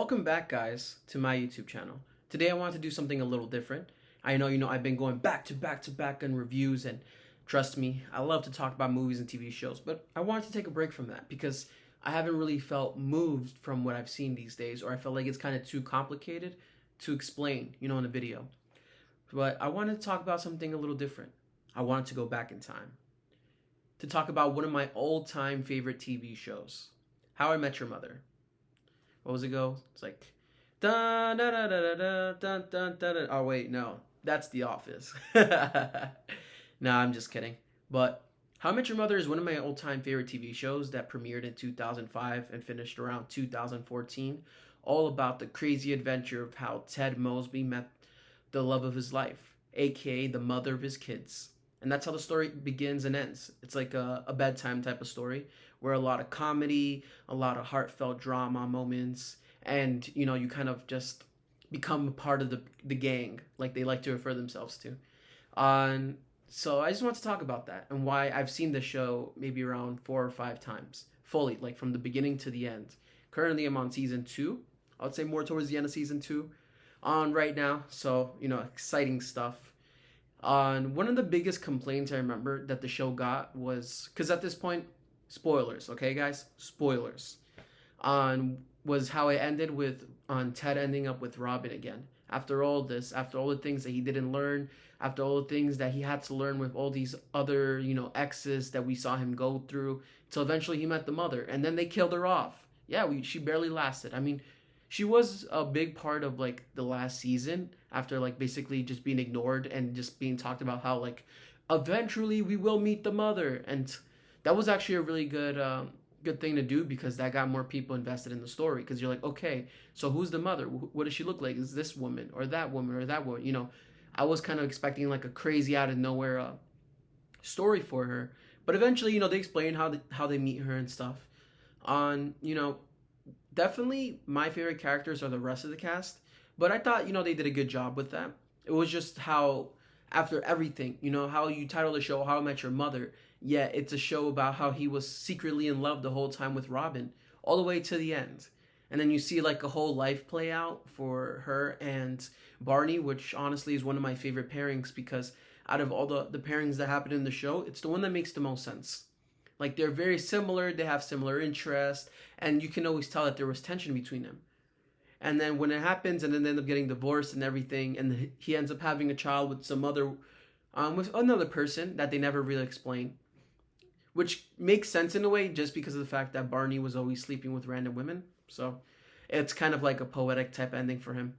Welcome back, guys, to my YouTube channel. Today I want to do something a little different. I know, I've been going back to back on reviews, and trust me, I love to talk about movies and TV shows, but I wanted to take a break from that because I haven't really felt moved from what I've seen these days, or I felt like it's kind of too complicated to explain, in a video. But I wanted to talk about something a little different. I wanted to go back in time to talk about one of my all-time favorite TV shows, How I Met Your Mother. What was it go? It's like dun dun dun dun dun dun dun dun. Oh wait, no, that's The Office. Nah, I'm just kidding. But How I Met Your Mother is one of my all-time favorite TV shows that premiered in 2005 and finished around 2014. All about the crazy adventure of how Ted Mosby met the love of his life, aka the mother of his kids. And that's how the story begins and ends. It's like a bedtime type of story where a lot of comedy, a lot of heartfelt drama moments, and you kind of just become a part of the gang, like they like to refer themselves to. So I just want to talk about that and why I've seen the show maybe around 4 or 5 times, fully, like from the beginning to the end. Currently I'm on season 2. I would say more towards the end of season 2 on right now. So, exciting stuff. One of the biggest complaints I remember that the show got was, because at this point, spoilers, okay guys, spoilers, was how it ended with Ted ending up with Robin again. After all this, after all the things that he didn't learn, after all the things that he had to learn with all these other, exes that we saw him go through, till eventually he met the mother, and then they killed her off. Yeah, she barely lasted. I mean, she was a big part of like the last season after like basically just being ignored and just being talked about how like eventually we will meet the mother, and that was actually a really good thing to do because that got more people invested in the story, because you're like, okay, so who's the mother? What does she look like? Is this woman or that woman or that woman? I was kind of expecting like a crazy out of nowhere story for her, but eventually they explain how they meet her and stuff. Definitely my favorite characters are the rest of the cast, but I thought, they did a good job with that. It was just how, after everything, how you title the show How I Met Your Mother, yet it's a show about how he was secretly in love the whole time with Robin, all the way to the end. And then you see like a whole life play out for her and Barney, which honestly is one of my favorite pairings because out of all the pairings that happen in the show, it's the one that makes the most sense. Like, they're very similar, they have similar interests, and you can always tell that there was tension between them. And then when it happens, and then they end up getting divorced and everything, and he ends up having a child with some other, with another person that they never really explain. Which makes sense in a way, just because of the fact that Barney was always sleeping with random women. So, it's kind of like a poetic type ending for him.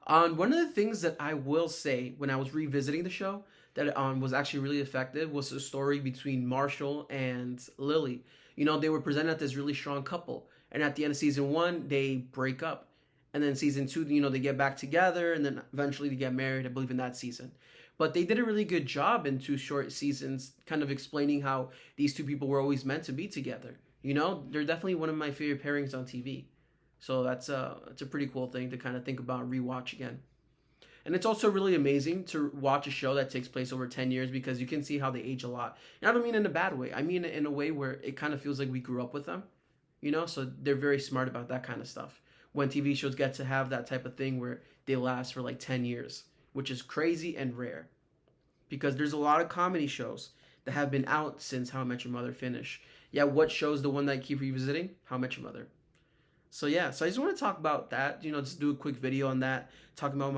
One of the things that I will say when I was revisiting the show that was actually really effective was the story between Marshall and Lily. They were presented as this really strong couple, and at the end of season 1 they break up, and then season 2 they get back together, and then eventually they get married, I believe, in that season. But they did a really good job in 2 short seasons kind of explaining how these 2 people were always meant to be together. They're definitely one of my favorite pairings on TV. So that's it's a pretty cool thing to kind of think about and rewatch again. And it's also really amazing to watch a show that takes place over 10 years because you can see how they age a lot. And I don't mean in a bad way. I mean in a way where it kind of feels like we grew up with them. So they're very smart about that kind of stuff. When TV shows get to have that type of thing where they last for like 10 years, which is crazy and rare. Because there's a lot of comedy shows that have been out since How I Met Your Mother finished. Yeah, what show's the one that I keep revisiting? How I Met Your Mother. So yeah, so I just want to talk about that, just do a quick video on that, talking about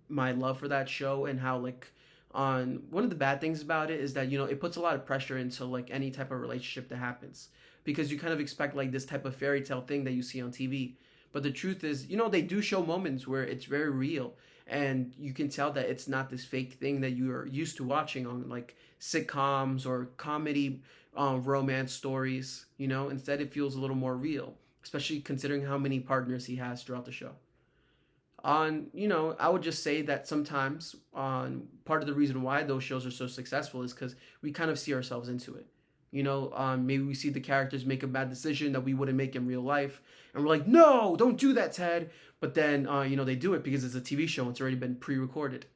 my love for that show and how one of the bad things about it is that, it puts a lot of pressure into like any type of relationship that happens, because you kind of expect like this type of fairy tale thing that you see on TV. But the truth is, they do show moments where it's very real, and you can tell that it's not this fake thing that you are used to watching on like sitcoms or comedy romance stories. Instead it feels a little more real, especially considering how many partners he has throughout the show. I would just say that sometimes part of the reason why those shows are so successful is because we kind of see ourselves into it. Maybe we see the characters make a bad decision that we wouldn't make in real life, and we're like, no, don't do that, Ted. But then, they do it because it's a TV show. It's already been pre-recorded.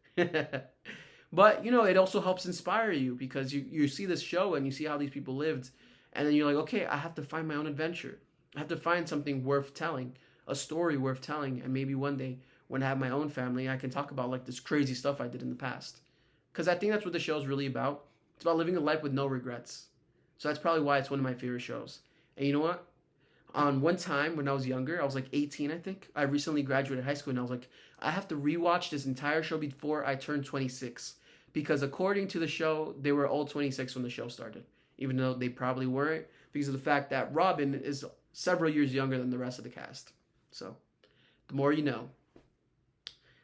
But, it also helps inspire you because you see this show and you see how these people lived, and then you're like, okay, I have to find my own adventure. I have to find something worth telling. a story worth telling. And maybe one day when I have my own family, I can talk about like this crazy stuff I did in the past. Because I think that's what the show is really about. It's about living a life with no regrets. So that's probably why it's one of my favorite shows. And you know what? On one time when I was younger, I was like 18, I think. I recently graduated high school, and I was like, I have to rewatch this entire show before I turn 26. Because according to the show, they were all 26 when the show started. Even though they probably weren't, because of the fact that Robin is several years younger than the rest of the cast. So, the more you know.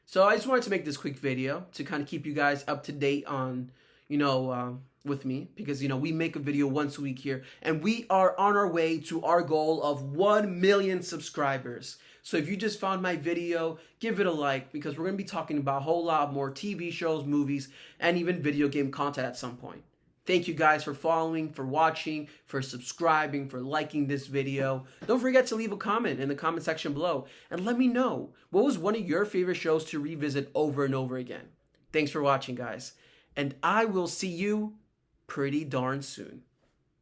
So I just wanted to make this quick video to kind of keep you guys up to date on, with me, because we make a video once a week here, and we are on our way to our goal of 1 million subscribers. So if you just found my video, give it a like, because we're going to be talking about a whole lot more TV shows, movies, and even video game content at some point. Thank you guys for following, for watching, for subscribing, for liking this video. Don't forget to leave a comment in the comment section below and let me know what was one of your favorite shows to revisit over and over again. Thanks for watching, guys, and I will see you pretty darn soon.